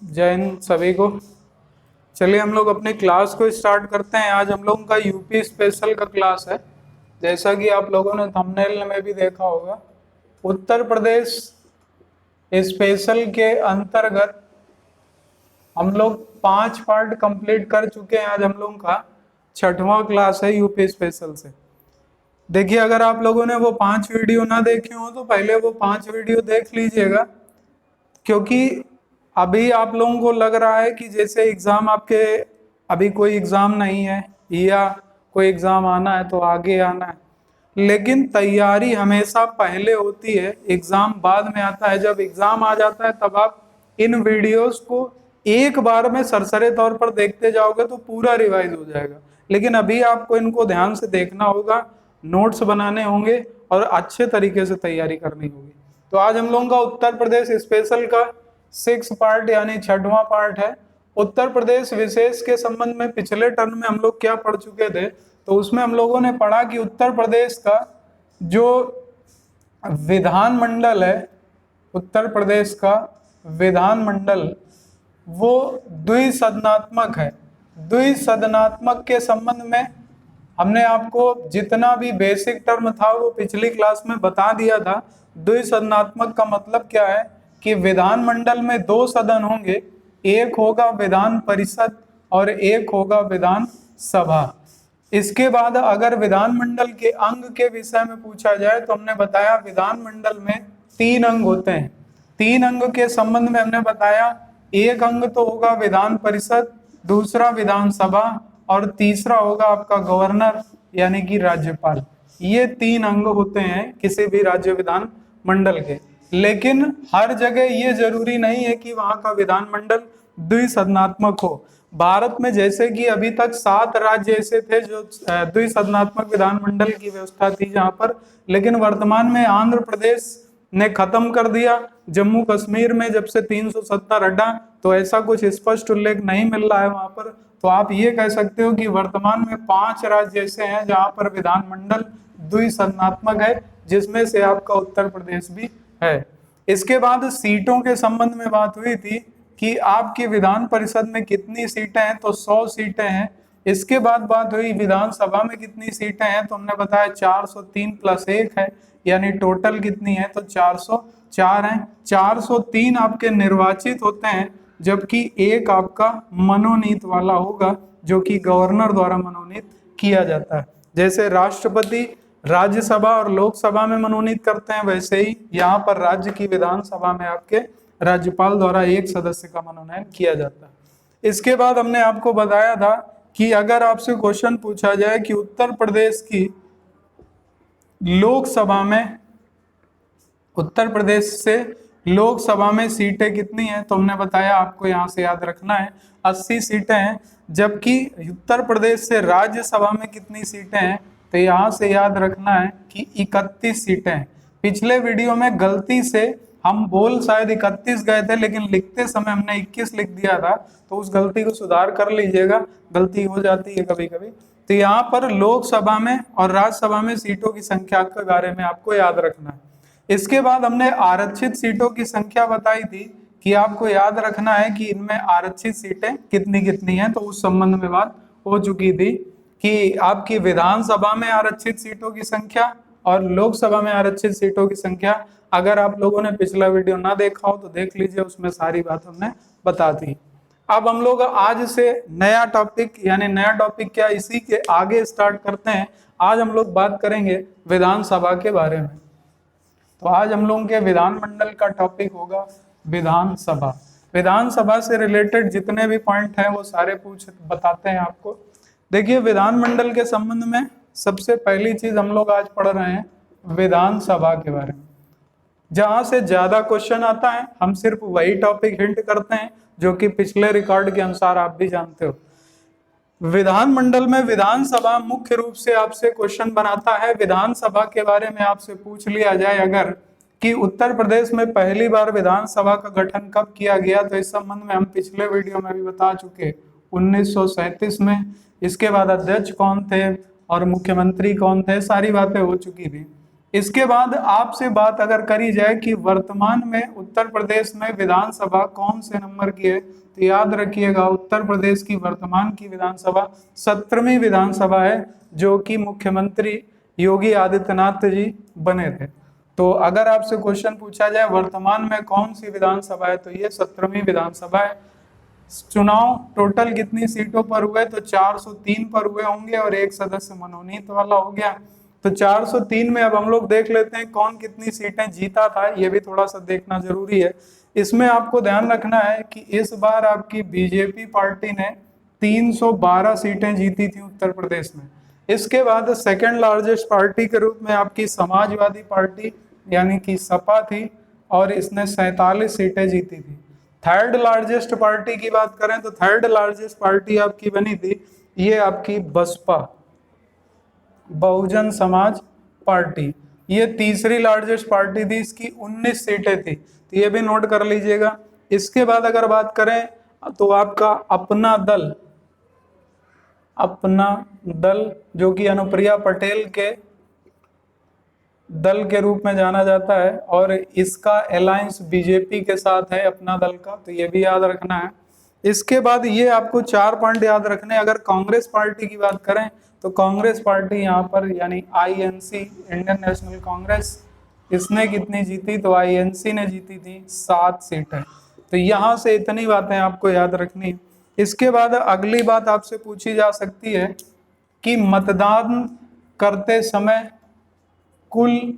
जय हिंद सभी को। चलिए हम लोग अपने क्लास को स्टार्ट करते हैं। आज हम लोगों का यूपी स्पेशल का क्लास है। जैसा कि आप लोगों ने थंबनेल में भी देखा होगा, उत्तर प्रदेश स्पेशल के अंतर्गत हम लोग 5 पार्ट कंप्लीट कर चुके हैं। आज हम लोगों का 6वां क्लास है यूपी स्पेशल से। देखिए, अगर आप लोगों ने वो 5 वीडियो ना देखे हो तो पहले वो 5 वीडियो देख लीजिएगा, क्योंकि अभी आप लोगों को लग रहा है कि जैसे एग्जाम आपके अभी कोई एग्जाम नहीं है या कोई एग्जाम आना है तो आगे आना है, लेकिन तैयारी हमेशा पहले होती है, एग्जाम बाद में आता है। जब एग्जाम आ जाता है तब आप इन वीडियोस को एक बार में सरसरे तौर पर देखते जाओगे तो पूरा रिवाइज हो जाएगा, लेकिन अभी आपको इनको ध्यान से देखना होगा, नोट्स बनाने होंगे और अच्छे तरीके से तैयारी करनी होगी। तो आज हम लोगों का उत्तर प्रदेश स्पेशल का 6 पार्ट यानी 6वां पार्ट है। उत्तर प्रदेश विशेष के संबंध में पिछले टर्म में हम लोग क्या पढ़ चुके थे, तो उसमें हम लोगों ने पढ़ा कि उत्तर प्रदेश का जो विधानमंडल है, उत्तर प्रदेश का विधानमंडल वो द्विसदनात्मक है। द्विसदनात्मक के संबंध में हमने आपको जितना भी बेसिक टर्म था वो पिछली क्लास में बता दिया था। द्विसदनात्मक का मतलब क्या है कि विधानमंडल में 2 सदन होंगे, एक होगा विधान परिषद और एक होगा विधान सभा। इसके बाद अगर विधानमंडल के अंग के विषय में पूछा जाए तो हमने बताया विधानमंडल में 3 अंग होते हैं। 3 अंग के संबंध में हमने बताया, एक अंग तो होगा विधान परिषद, दूसरा विधानसभा और तीसरा होगा आपका गवर्नर यानी कि राज्यपाल। ये 3 अंग होते हैं किसी भी राज्य विधान मंडल के। लेकिन हर जगह ये जरूरी नहीं है कि वहां का विधानमंडल द्विसदनात्मक हो। भारत में जैसे कि अभी तक 7 राज्य ऐसे थे जो द्विसदनात्मक विधानमंडल की व्यवस्था थी जहां पर, लेकिन वर्तमान में आंध्र प्रदेश ने खत्म कर दिया। जम्मू कश्मीर में जब से 370 हटा तो ऐसा कुछ स्पष्ट उल्लेख नहीं मिल रहा है वहां पर। तो आप ये कह सकते हो कि वर्तमान में 5 राज्य ऐसे हैं जहां पर विधानमंडल द्विसदनात्मक है, जिसमें से आपका उत्तर प्रदेश भी है। इसके बाद सीटों के संबंध में बात हुई थी कि आपकी विधान परिषद में कितनी सीटें हैं, तो 100 सीटें हैं। इसके बाद बात हुई विधानसभा में कितनी सीटें हैं, तो हमने बताया 403 प्लस 1 है, यानी टोटल कितनी है तो 404 हैं। 403 आपके निर्वाचित होते हैं, जबकि एक आपका मनोनीत वाला होगा जो कि गवर्नर द्वारा मनोनीत किया जाता है। जैसे राष्ट्रपति राज्यसभा और लोकसभा में मनोनीत करते हैं, वैसे ही यहाँ पर राज्य की विधानसभा में आपके राज्यपाल द्वारा एक सदस्य का मनोनयन किया जाता है। इसके बाद हमने आपको बताया था कि अगर आपसे क्वेश्चन पूछा जाए कि उत्तर प्रदेश की लोकसभा में, उत्तर प्रदेश से लोकसभा में सीटें कितनी हैं, तो हमने बताया आपको यहाँ से याद रखना है 80 सीटें हैं। जबकि उत्तर प्रदेश से राज्यसभा में कितनी सीटें हैं, तो यहाँ से याद रखना है कि 31 सीटें हैं। पिछले वीडियो में गलती से हम बोल शायद 31 गए थे, लेकिन लिखते समय हमने 21 लिख दिया था, तो उस गलती को सुधार कर लीजिएगा, गलती हो जाती है कभी कभी। तो यहाँ पर लोकसभा में और राज्यसभा में सीटों की संख्या के बारे में आपको याद रखना है। इसके बाद हमने आरक्षित सीटों की संख्या बताई थी कि आपको याद रखना है कि इनमें आरक्षित सीटें कितनी कितनी हैं, तो उस संबंध में बात हो चुकी थी कि आपकी विधानसभा में आरक्षित सीटों की संख्या और लोकसभा में आरक्षित सीटों की संख्या। अगर आप लोगों ने पिछला वीडियो ना देखा हो तो देख लीजिए, उसमें सारी बात हमने बता दी। अब हम लोग आज से नया टॉपिक, यानी नया टॉपिक क्या, इसी के आगे स्टार्ट करते हैं। आज हम लोग बात करेंगे विधानसभा के बारे में। तो आज हम लोगों के विधानमंडल का टॉपिक होगा विधानसभा। विधानसभा से रिलेटेड जितने भी पॉइंट हैं वो सारे बताते हैं आपको। देखिए, विधानमंडल के संबंध में सबसे पहली चीज हम लोग आज पढ़ रहे हैं विधानसभा के बारे में। जहां से ज्यादा क्वेश्चन आता है हम सिर्फ वही टॉपिक हिंट करते हैं जो कि पिछले रिकॉर्ड के अनुसार आप भी जानते हो। विधानमंडल में विधानसभा मुख्य रूप से आपसे क्वेश्चन बनाता है। विधानसभा के बारे में आपसे पूछ लिया जाए अगर कि उत्तर प्रदेश में पहली बार विधानसभा का गठन कब किया गया, तो इस संबंध में हम पिछले वीडियो में भी बता चुके, 1937 में। इसके बाद अध्यक्ष कौन थे और मुख्यमंत्री कौन थे, सारी बातें हो चुकी थी। इसके बाद आपसे बात अगर करी जाए कि वर्तमान में उत्तर प्रदेश में विधानसभा कौन से नंबर की है, तो याद रखिएगा उत्तर प्रदेश की वर्तमान की विधानसभा 17वीं विधानसभा है, जो कि मुख्यमंत्री योगी आदित्यनाथ जी बने थे। तो अगर आपसे क्वेश्चन पूछा जाए वर्तमान में कौन सी विधानसभा है, तो ये 17वीं विधानसभा है। चुनाव टोटल कितनी सीटों पर हुए, तो 403 पर हुए होंगे और एक सदस्य मनोनीत वाला हो गया। तो 403 में अब हम लोग देख लेते हैं कौन कितनी सीटें जीता था, ये भी थोड़ा सा देखना जरूरी है। इसमें आपको ध्यान रखना है कि इस बार आपकी बीजेपी पार्टी ने 312 सीटें जीती थी उत्तर प्रदेश में। इसके बाद सेकंड लार्जेस्ट पार्टी के रूप में आपकी समाजवादी पार्टी यानी कि सपा थी और इसने 47 सीटें जीती थी। थर्ड लार्जेस्ट पार्टी की बात करें तो थर्ड लार्जेस्ट पार्टी आपकी बनी थी, ये आपकी बसपा, बहुजन समाज पार्टी। ये तीसरी लार्जेस्ट पार्टी थी, इसकी 19 सीटें थी, तो ये भी नोट कर लीजिएगा। इसके बाद अगर बात करें तो आपका अपना दल, अपना दल जो कि अनुप्रिया पटेल के दल के रूप में जाना जाता है और इसका अलायंस बीजेपी के साथ है अपना दल का, तो ये भी याद रखना है। इसके बाद ये आपको 4 पॉइंट याद रखने। अगर कांग्रेस पार्टी की बात करें तो कांग्रेस पार्टी यहाँ पर यानी आईएनसी, इंडियन नेशनल कांग्रेस, इसने कितनी जीती, तो आईएनसी ने जीती थी 7 सीटें। तो यहाँ से इतनी बातें आपको याद रखनी। इसके बाद अगली बात आपसे पूछी जा सकती है कि मतदान करते समय कुल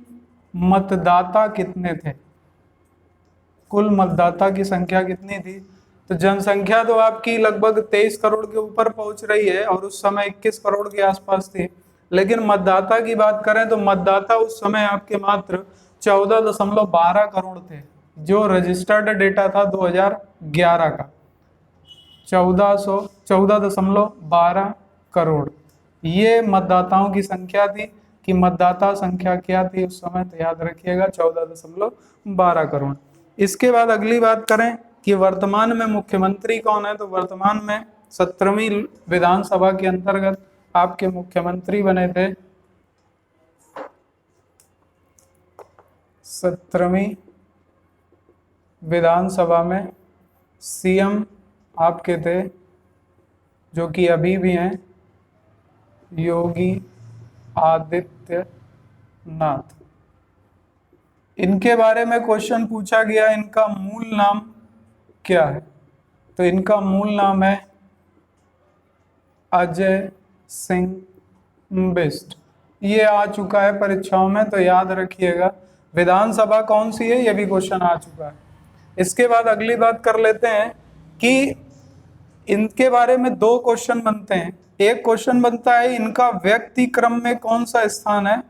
मतदाता कितने थे, कुल मतदाता की संख्या कितनी थी। तो जनसंख्या तो आपकी लगभग 23 करोड़ के ऊपर पहुंच रही है और उस समय 21 करोड़ के आसपास थी। लेकिन मतदाता की बात करें तो मतदाता उस समय आपके मात्र 14.12 करोड़ थे, जो रजिस्टर्ड डेटा था 2011 का 14.12 करोड़। ये मतदाताओं की संख्या थी। कि मतदाता संख्या क्या थी उस समय, तो याद रखिएगा 14.12 करोड़। इसके बाद अगली बात करें कि वर्तमान में मुख्यमंत्री कौन है, तो वर्तमान में 17वीं विधानसभा के अंतर्गत आपके मुख्यमंत्री बने थे 17वीं विधानसभा में सीएम आपके थे जो कि अभी भी हैं योगी आदित्यनाथ। इनके बारे में क्वेश्चन पूछा गया, इनका मूल नाम क्या है, तो इनका मूल नाम है अजय सिंह बिष्ट। ये आ चुका है परीक्षाओं में, तो याद रखिएगा। विधानसभा कौन सी है, ये भी क्वेश्चन आ चुका है। इसके बाद अगली बात कर लेते हैं कि इनके बारे में 2 क्वेश्चन बनते हैं। एक क्वेश्चन बनता है इनका व्यक्ति क्रम में कौन सा स्थान है,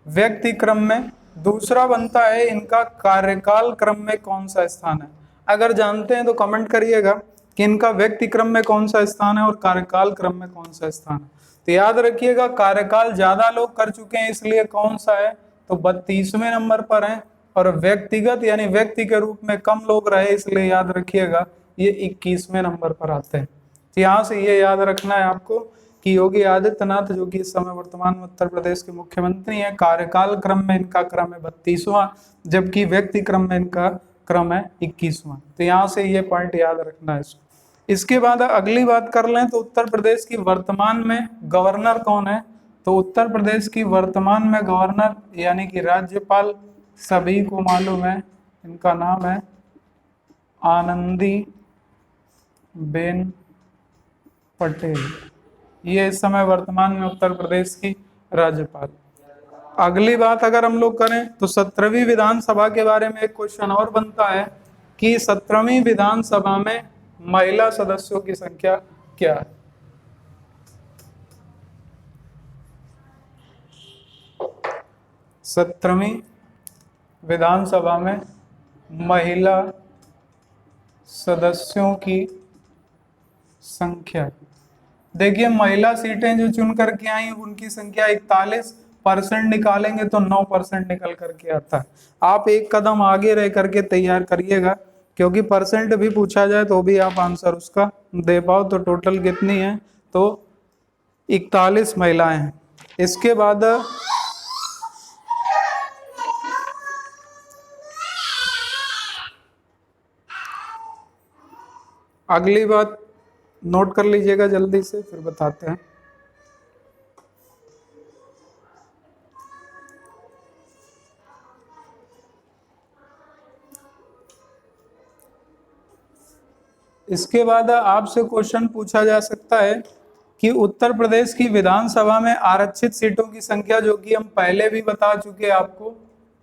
व्यक्ति क्रम में। दूसरा बनता है इनका कार्यकाल क्रम में कौन सा स्थान है। अगर जानते हैं तो कमेंट करिएगा कि इनका व्यक्ति क्रम में कौन सा स्थान है और कार्यकाल क्रम में कौन सा स्थान है। तो याद रखिएगा कार्यकाल ज्यादा लोग कर चुके हैं इसलिए कौन सा है, तो 32वें नंबर पर है। और व्यक्तिगत यानी व्यक्ति के रूप में कम लोग रहे इसलिए याद रखिएगा ये 21वें नंबर पर आते हैं। तो यहाँ से ये याद रखना है आपको कि योगी आदित्यनाथ जो कि इस समय वर्तमान में उत्तर प्रदेश के मुख्यमंत्री हैं, कार्यकाल क्रम में इनका क्रम है 32वां, जबकि व्यक्ति क्रम में इनका क्रम है 21वां। तो यहाँ से ये पॉइंट याद रखना है इसको। इसके बाद अगली बात कर लें तो उत्तर प्रदेश की वर्तमान में गवर्नर कौन है, तो उत्तर प्रदेश की वर्तमान में गवर्नर यानी कि राज्यपाल सभी को मालूम है, इनका नाम है आनंदी बेन पटेल। ये इस समय वर्तमान में उत्तर प्रदेश की राज्यपाल। अगली बात अगर हम लोग करें तो 17वीं विधानसभा के बारे में एक क्वेश्चन और बनता है कि 17वीं विधानसभा में महिला सदस्यों की संख्या क्या है। सत्रहवीं विधानसभा में महिला सदस्यों की संख्या, देखिए महिला सीटें जो चुन करके आई उनकी संख्या 41% निकालेंगे तो 9% निकल करके आता है। आप एक कदम आगे रह करके तैयार करिएगा क्योंकि परसेंट भी पूछा जाए तो भी आप आंसर उसका दे पाओ। तो टोटल कितनी है, तो 41 महिलाएं हैं। इसके बाद अगली बात नोट कर लीजिएगा जल्दी से, फिर बताते हैं। इसके बाद आपसे क्वेश्चन पूछा जा सकता है कि उत्तर प्रदेश की विधानसभा में आरक्षित सीटों की संख्या, जो कि हम पहले भी बता चुके हैं आपको।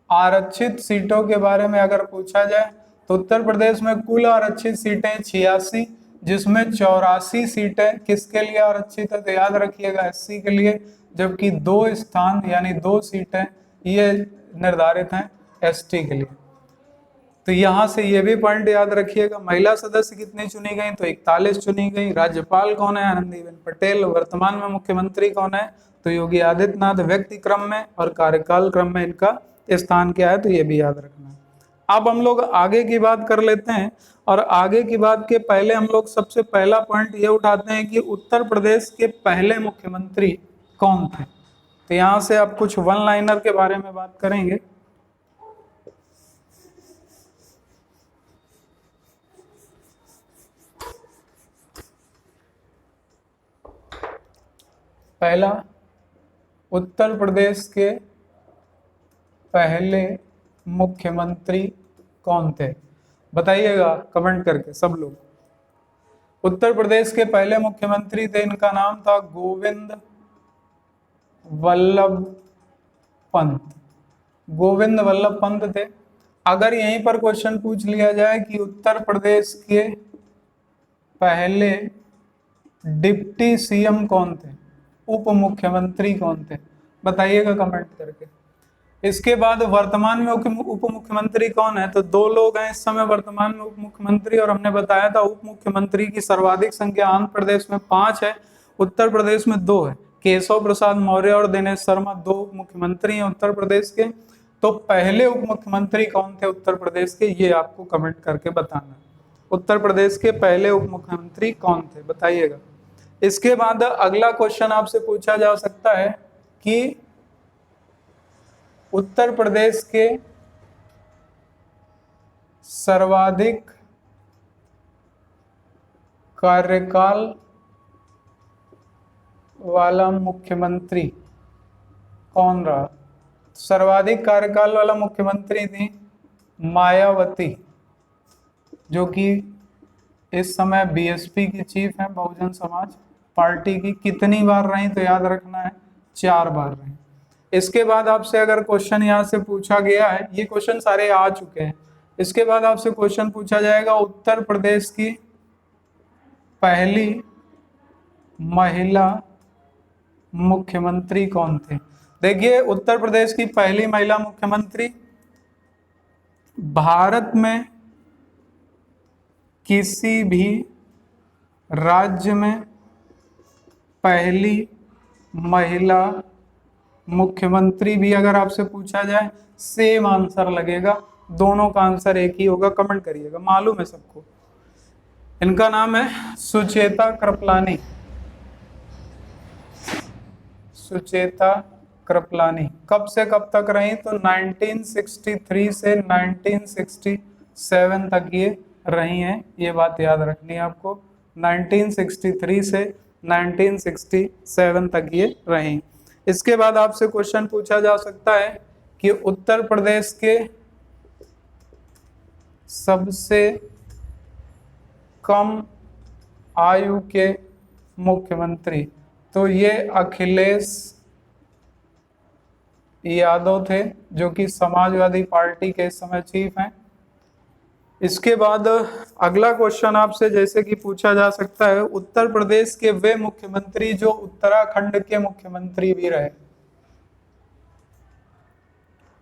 आरक्षित सीटों के बारे में अगर पूछा जाए तो उत्तर प्रदेश में कुल आरक्षित सीटें 86, जिसमें 84 सीटें किसके लिए आरक्षित है, तो याद रखिएगा एससी के लिए, जबकि 2 स्थान यानी 2 सीटें ये निर्धारित हैं एसटी के लिए। तो यहाँ से ये भी पॉइंट याद रखिएगा। महिला सदस्य कितनी चुनी गई, तो 41 चुनी गई। राज्यपाल कौन है, आनंदीबेन पटेल। वर्तमान में मुख्यमंत्री कौन है, तो योगी आदित्यनाथ। व्यक्ति क्रम में और कार्यकाल क्रम में इनका स्थान क्या है, तो ये भी याद रखना है। अब हम लोग आगे की बात कर लेते हैं, और आगे की बात के पहले हम लोग सबसे पहला पॉइंट ये उठाते हैं कि उत्तर प्रदेश के पहले मुख्यमंत्री कौन थे। तो यहाँ से आप कुछ वन लाइनर के बारे में बात करेंगे। पहला, उत्तर प्रदेश के पहले मुख्यमंत्री कौन थे, बताइएगा कमेंट करके सब लोग। उत्तर प्रदेश के पहले मुख्यमंत्री थे, इनका नाम था गोविंद वल्लभ पंत। गोविंद वल्लभ पंत थे। अगर यहीं पर क्वेश्चन पूछ लिया जाए कि उत्तर प्रदेश के पहले डिप्टी सीएम कौन थे, उप मुख्यमंत्री कौन थे, बताइएगा कमेंट करके। इसके बाद वर्तमान में उप मुख्यमंत्री कौन है, तो 2 लोग हैं इस समय वर्तमान में उप मुख्यमंत्री, और हमने बताया था उप मुख्यमंत्री की सर्वाधिक संख्या आंध्र प्रदेश में 5 है, उत्तर प्रदेश में 2 है। केशव प्रसाद मौर्य और दिनेश शर्मा 2 उप मुख्यमंत्री हैं उत्तर प्रदेश के। तो पहले उप मुख्यमंत्री कौन थे उत्तर प्रदेश के, ये आपको कमेंट करके बताना। उत्तर प्रदेश के पहले उप मुख्यमंत्री कौन थे, बताइएगा। इसके बाद अगला क्वेश्चन आपसे पूछा जा सकता है कि उत्तर प्रदेश के सर्वाधिक कार्यकाल वाला मुख्यमंत्री कौन रहा। सर्वाधिक कार्यकाल वाला मुख्यमंत्री थी मायावती, जो कि इस समय बीएसपी की चीफ है, बहुजन समाज पार्टी की। कितनी बार रही, तो याद रखना है 4 बार रही। इसके बाद आपसे अगर क्वेश्चन यहाँ से पूछा गया है, ये क्वेश्चन सारे आ चुके हैं। इसके बाद आपसे क्वेश्चन पूछा जाएगा उत्तर प्रदेश की पहली महिला मुख्यमंत्री कौन थे। देखिए, उत्तर प्रदेश की पहली महिला मुख्यमंत्री, भारत में किसी भी राज्य में पहली महिला मुख्यमंत्री भी अगर आपसे पूछा जाए, सेम आंसर लगेगा, दोनों का आंसर एक ही होगा। कमेंट करिएगा, मालूम है सबको। इनका नाम है सुचेता कृपलानी। सुचेता कृपलानी कब से कब तक रही, तो 1963 से 1967 तक ये रही हैं। ये बात याद रखनी है आपको, 1963 से 1967 तक ये रही। इसके बाद आपसे क्वेश्चन पूछा जा सकता है कि उत्तर प्रदेश के सबसे कम आयु के मुख्यमंत्री, तो ये अखिलेश यादव थे, जो कि समाजवादी पार्टी के इस समय चीफ हैं। इसके बाद अगला क्वेश्चन आपसे जैसे कि पूछा जा सकता है, उत्तर प्रदेश के वे मुख्यमंत्री जो उत्तराखंड के मुख्यमंत्री भी रहे।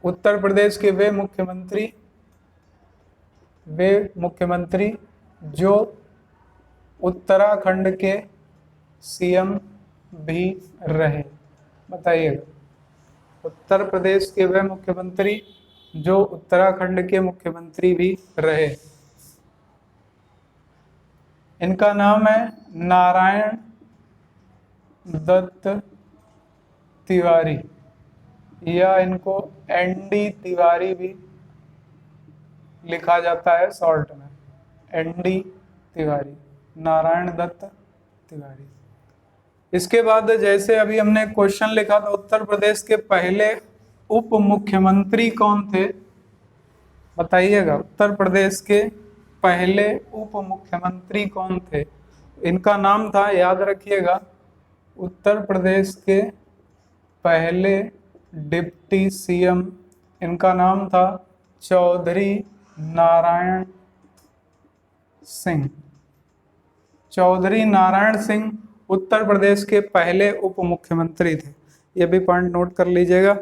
उत्तर प्रदेश के वे मुख्यमंत्री जो उत्तराखंड के सीएम भी रहे, बताइएगा। उत्तर प्रदेश के वे मुख्यमंत्री जो उत्तराखंड के मुख्यमंत्री भी रहे, इनका नाम है नारायण दत्त तिवारी, या इनको एनडी तिवारी भी लिखा जाता है शॉर्ट में, एनडी तिवारी। नारायण दत्त तिवारी। इसके बाद जैसे अभी हमने क्वेश्चन लिखा था, उत्तर प्रदेश के पहले उप मुख्यमंत्री कौन थे? बताइएगा, उत्तर प्रदेश के पहले उप मुख्यमंत्री कौन थे? इनका नाम था, याद रखिएगा, उत्तर प्रदेश के पहले डिप्टी सीएम, इनका नाम था चौधरी नारायण सिंह। चौधरी नारायण सिंह उत्तर प्रदेश के पहले उप मुख्यमंत्री थे। ये भी पॉइंट नोट कर लीजिएगा।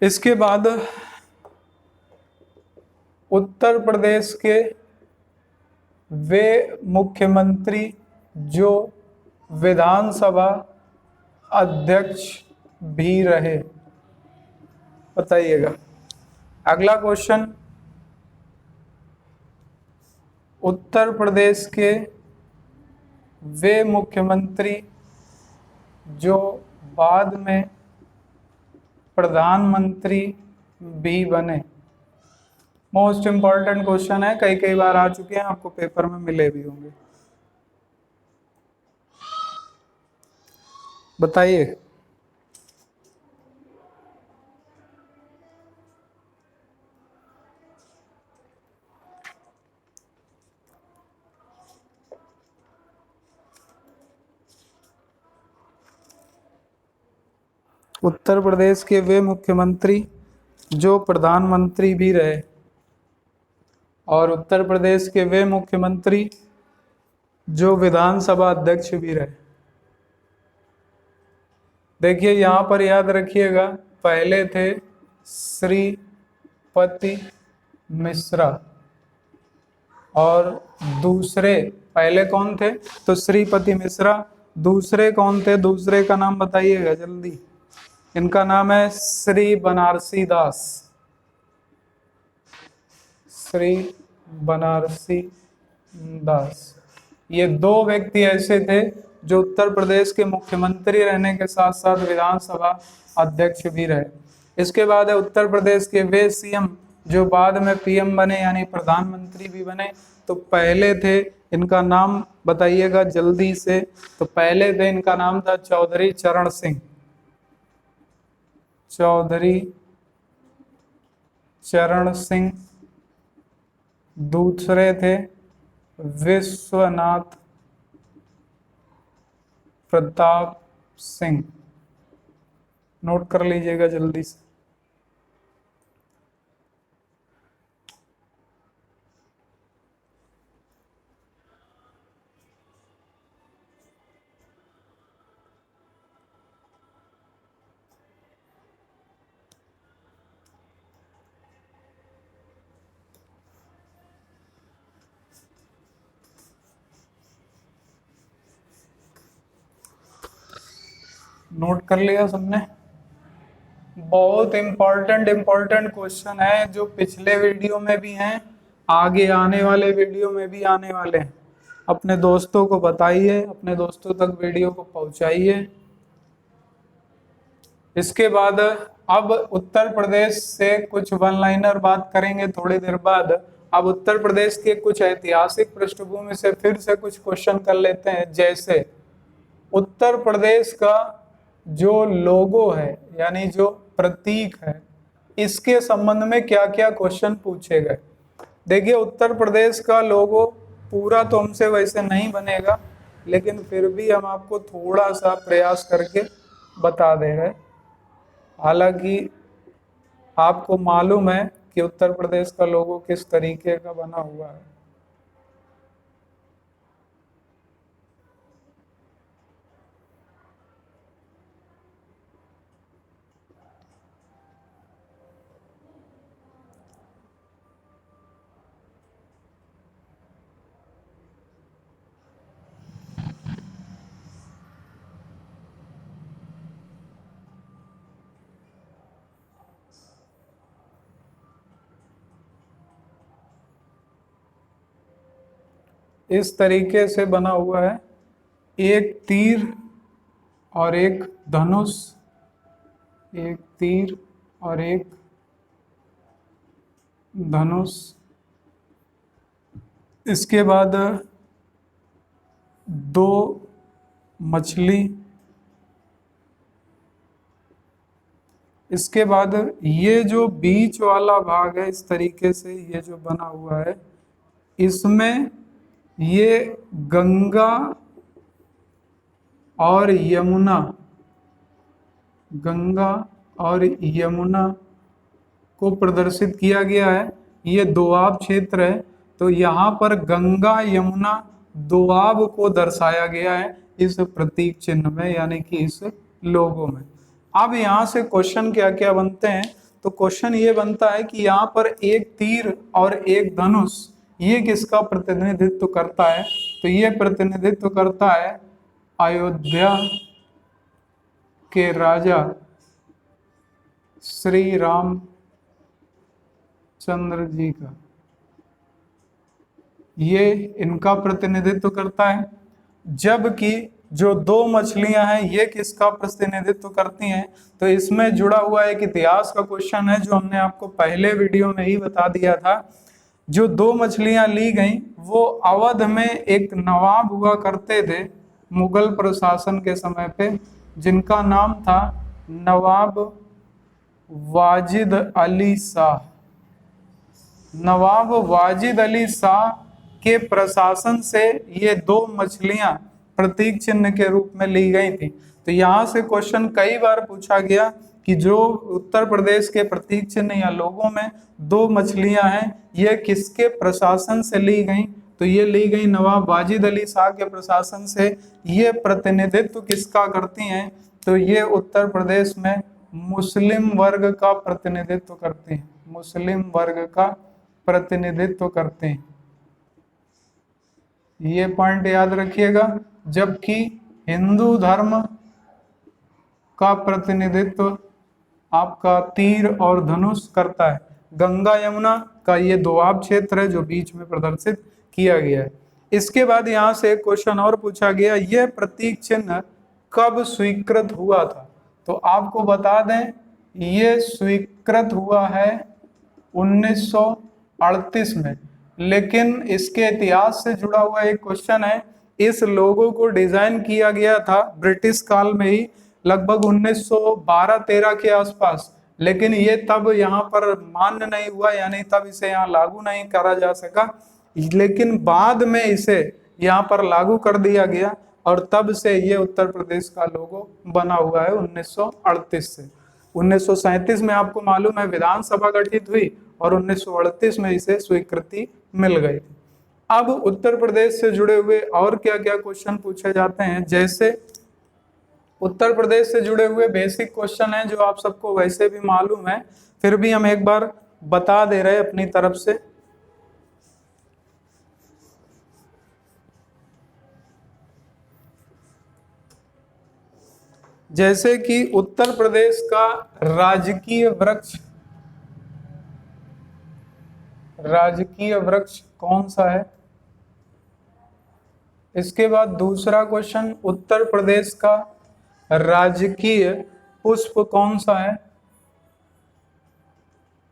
इसके बाद उत्तर प्रदेश के वे मुख्यमंत्री जो विधानसभा अध्यक्ष भी रहे, बताइएगा। अगला क्वेश्चन, उत्तर प्रदेश के वे मुख्यमंत्री जो बाद में प्रधानमंत्री भी बने। मोस्ट इंपॉर्टेंट क्वेश्चन है, कई कई बार आ चुके हैं, आपको पेपर में मिले भी होंगे। बताइए। उत्तर प्रदेश के वे मुख्यमंत्री जो प्रधानमंत्री भी रहे, और उत्तर प्रदेश के वे मुख्यमंत्री जो विधानसभा अध्यक्ष भी रहे। देखिए यहाँ पर याद रखिएगा, पहले थे श्रीपति मिश्रा, और दूसरे पहले कौन थे? तो श्रीपति मिश्रा। दूसरे कौन थे? दूसरे का नाम बताइएगा जल्दी। इनका नाम है श्री बनारसी दास। श्री बनारसी दास। ये दो व्यक्ति ऐसे थे जो उत्तर प्रदेश के मुख्यमंत्री रहने के साथ साथ विधानसभा अध्यक्ष भी रहे। इसके बाद है उत्तर प्रदेश के वे सीएम जो बाद में पीएम बने, यानी प्रधानमंत्री भी बने। तो पहले थे, इनका नाम बताइएगा जल्दी से। तो पहले थे, इनका नाम था चौधरी चरण सिंह। चौधरी चरण सिंह। दूसरे थे विश्वनाथ प्रताप सिंह। नोट कर लीजिएगा जल्दी से। नोट कर लिया सबने? बहुत इंपॉर्टेंट क्वेश्चन है, जो पिछले वीडियो में भी हैं, आगे आने वाले वीडियो में भी आने वाले हैं। अपने दोस्तों को बताइए, अपने दोस्तों तक वीडियो को पहुंचाइए। इसके बाद अब उत्तर प्रदेश से कुछ वन लाइनर बात करेंगे थोड़ी देर बाद। अब उत्तर प्रदेश के कुछ ऐतिहासिक पृष्ठभूमि से फिर से कुछ क्वेश्चन कर लेते हैं। जैसे उत्तर प्रदेश का जो लोगो है, यानी जो प्रतीक है, इसके संबंध में क्या क्या क्वेश्चन पूछे गए। देखिए, उत्तर प्रदेश का लोगो पूरा तो हमसे वैसे नहीं बनेगा, लेकिन फिर भी हम आपको थोड़ा सा प्रयास करके बता दे रहे। हालांकि आपको मालूम है कि उत्तर प्रदेश का लोगो किस तरीके का बना हुआ है। इस तरीके से बना हुआ है, एक तीर और एक धनुष, एक तीर और एक धनुष। इसके बाद दो मछली। इसके बाद ये जो बीच वाला भाग है, इस तरीके से ये जो बना हुआ है, इसमें ये गंगा और यमुना, गंगा और यमुना को प्रदर्शित किया गया है। ये दोआब क्षेत्र है, तो यहाँ पर गंगा यमुना दोआब को दर्शाया गया है इस प्रतीक चिन्ह में, यानी कि इस लोगो में। अब यहाँ से क्वेश्चन क्या क्या बनते हैं, तो क्वेश्चन ये बनता है कि यहाँ पर एक तीर और एक धनुष, ये किसका प्रतिनिधित्व करता है, तो ये प्रतिनिधित्व करता है अयोध्या के राजा श्री राम चंद्र जी का, ये इनका प्रतिनिधित्व करता है। जबकि जो दो मछलियां हैं ये किसका प्रतिनिधित्व करती हैं, तो इसमें जुड़ा हुआ एक इतिहास का क्वेश्चन है जो हमने आपको पहले वीडियो में ही बता दिया था। जो दो मछलियां ली गई वो अवध में एक नवाब हुआ करते थे मुगल प्रशासन के समय पे, जिनका नाम था नवाब वाजिद अली शाह। नवाब वाजिद अली शाह के प्रशासन से ये दो मछलियां प्रतीक चिन्ह के रूप में ली गई थी। तो यहाँ से क्वेश्चन कई बार पूछा गया कि जो उत्तर प्रदेश के प्रतीक चिन्ह या लोगों में दो मछलियां हैं, ये किसके प्रशासन से ली गई, तो ये ली गई नवाब वाजिद अली शाह के प्रशासन से। ये प्रतिनिधित्व किसका करती हैं, तो ये उत्तर प्रदेश में मुस्लिम वर्ग का प्रतिनिधित्व करते हैं, मुस्लिम वर्ग का प्रतिनिधित्व करते हैं। ये पॉइंट याद रखिएगा। जबकि हिंदू धर्म का प्रतिनिधित्व आपका तीर और धनुष करता है। गंगा यमुना का ये दोआब क्षेत्र है जो बीच में प्रदर्शित किया गया है। इसके बाद यहाँ से एक क्वेश्चन और पूछा गया, यह प्रतीक चिन्ह कब स्वीकृत हुआ था, तो आपको बता दें ये स्वीकृत हुआ है 1938 में। लेकिन इसके इतिहास से जुड़ा हुआ एक क्वेश्चन है, इस लोगो को डिजाइन किया गया था ब्रिटिश काल में ही, लगभग 1912-13 के आसपास, लेकिन ये तब यहाँ पर मान्य नहीं हुआ, यानी तब इसे यहाँ लागू नहीं करा जा सका। लेकिन बाद में इसे यहाँ पर लागू कर दिया गया और तब से ये उत्तर प्रदेश का लोगो बना हुआ है 1938 से। 1937 में आपको मालूम है विधानसभा गठित हुई और 1938 में इसे स्वीकृति मिल गई। अब उत्तर प्रदेश से जुड़े हुए और क्या क्या क्वेश्चन पूछे जाते हैं, जैसे उत्तर प्रदेश से जुड़े हुए बेसिक क्वेश्चन हैं जो आप सबको वैसे भी मालूम है, फिर भी हम एक बार बता दे रहे अपनी तरफ से। जैसे कि उत्तर प्रदेश का राजकीय वृक्ष कौन सा है। इसके बाद दूसरा क्वेश्चन, उत्तर प्रदेश का राजकीय पुष्प कौन सा है।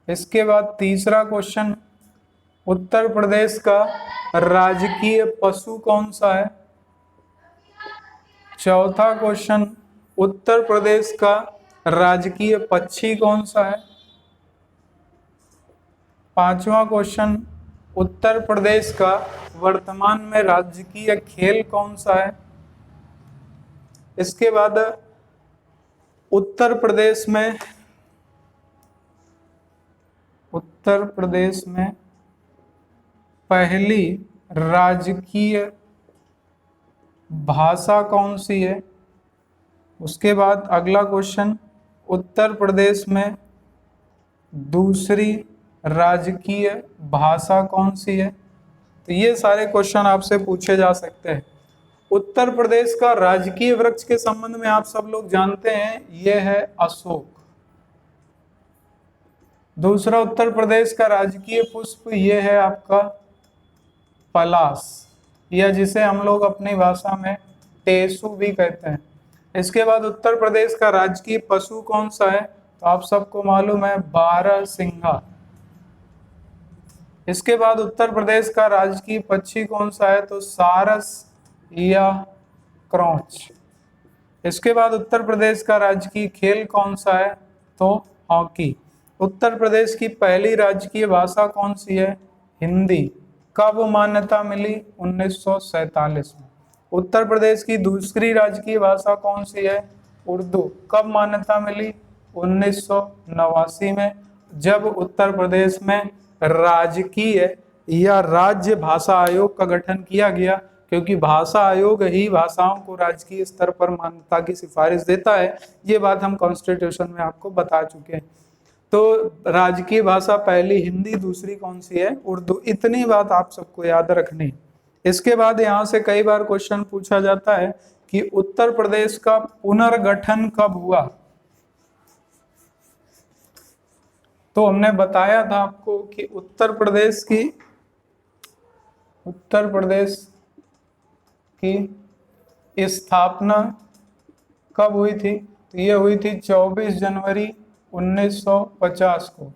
इसके बाद तीसरा क्वेश्चन, उत्तर प्रदेश का राजकीय पशु कौन सा है। चौथा क्वेश्चन, उत्तर प्रदेश का राजकीय पक्षी कौन सा है। पांचवा क्वेश्चन, उत्तर प्रदेश का वर्तमान में राजकीय खेल कौन सा है। इसके बाद उत्तर प्रदेश में पहली राजकीय भाषा कौन सी है। उसके बाद अगला क्वेश्चन, उत्तर प्रदेश में दूसरी राजकीय भाषा कौन सी है। तो ये सारे क्वेश्चन आपसे पूछे जा सकते हैं। उत्तर प्रदेश का राजकीय वृक्ष के संबंध में आप सब लोग जानते हैं, यह है अशोक। दूसरा, उत्तर प्रदेश का राजकीय पुष्प यह है आपका पलाश, या जिसे हम लोग अपनी भाषा में टेसू भी कहते हैं। इसके बाद उत्तर प्रदेश का राजकीय पशु कौन सा है, तो आप सबको मालूम है बारहसिंघा। इसके बाद उत्तर प्रदेश का राजकीय पक्षी कौन सा है? तो सारस या क्रौच। इसके बाद उत्तर प्रदेश का राजकीय खेल कौन सा है? तो हॉकी। उत्तर प्रदेश की पहली राजकीय भाषा कौन सी है? हिंदी। कब मान्यता मिली? 1947 में। उत्तर प्रदेश की दूसरी राजकीय भाषा कौन सी है? उर्दू। कब मान्यता मिली? 1989 में, जब उत्तर प्रदेश में राजकीय या राज्य भाषा आयोग का गठन किया गया, क्योंकि भाषा आयोग ही भाषाओं को राजकीय स्तर पर मान्यता की सिफारिश देता है। ये बात हम कॉन्स्टिट्यूशन में आपको बता चुके हैं। तो राजकीय भाषा पहली हिंदी, दूसरी कौन सी है? उर्दू। इतनी बात आप सबको याद रखनी है। इसके बाद यहाँ से कई बार क्वेश्चन पूछा जाता है कि उत्तर प्रदेश का पुनर्गठन कब हुआ? तो हमने बताया था आपको कि उत्तर प्रदेश की स्थापना कब हुई थी? तो ये हुई थी 24 जनवरी 1950 को।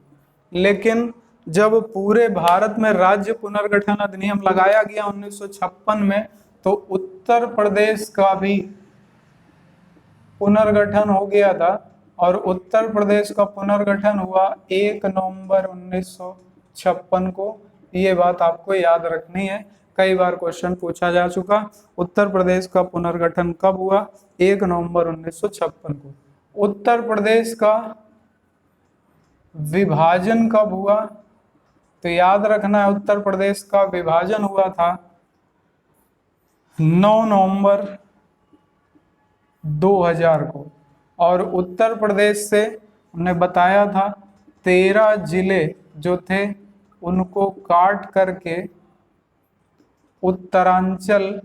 लेकिन जब पूरे भारत में राज्य पुनर्गठन अधिनियम लगाया गया 1956 में, तो उत्तर प्रदेश का भी पुनर्गठन हो गया था, और उत्तर प्रदेश का पुनर्गठन हुआ 1 नवंबर 1956 को। ये बात आपको याद रखनी है, कई बार क्वेश्चन पूछा जा चुका। उत्तर प्रदेश का पुनर्गठन कब हुआ? 1 नवंबर 1956 को। उत्तर प्रदेश का विभाजन कब हुआ? तो याद रखना है, उत्तर प्रदेश का विभाजन हुआ था 9 नवंबर 2000 को। और उत्तर प्रदेश से हमने बताया था 13 जिले जो थे उनको काट करके उत्तरांचल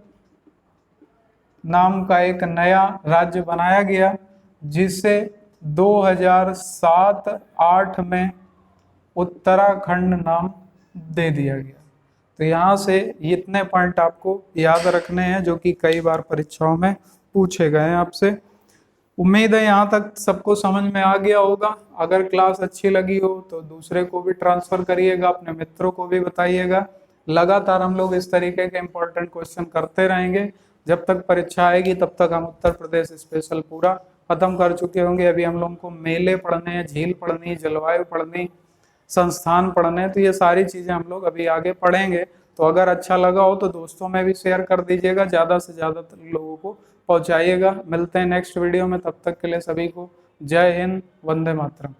नाम का एक नया राज्य बनाया गया, जिसे 2007-8 में उत्तराखंड नाम दे दिया गया। तो यहाँ से इतने पॉइंट आपको याद रखने हैं जो कि कई बार परीक्षाओं में पूछे गए हैं आपसे। उम्मीद है यहाँ तक सबको समझ में आ गया होगा। अगर क्लास अच्छी लगी हो तो दूसरे को भी ट्रांसफर करिएगा, अपने मित्रों को भी बताइएगा। लगातार हम लोग इस तरीके के इम्पोर्टेंट क्वेश्चन करते रहेंगे। जब तक परीक्षा आएगी तब तक हम उत्तर प्रदेश स्पेशल पूरा खत्म कर चुके होंगे। अभी हम लोगों को मेले पढ़ने हैं, झील पढ़नी, जलवायु पढ़नी, संस्थान पढ़ने, तो ये सारी चीजें हम लोग अभी आगे पढ़ेंगे। तो अगर अच्छा लगा हो तो दोस्तों में भी शेयर कर दीजिएगा, ज़्यादा से ज़्यादा लोगों को पहुंचाइएगा। मिलते हैं नेक्स्ट वीडियो में, तब तक के लिए सभी को जय हिंद, वंदे मातरम।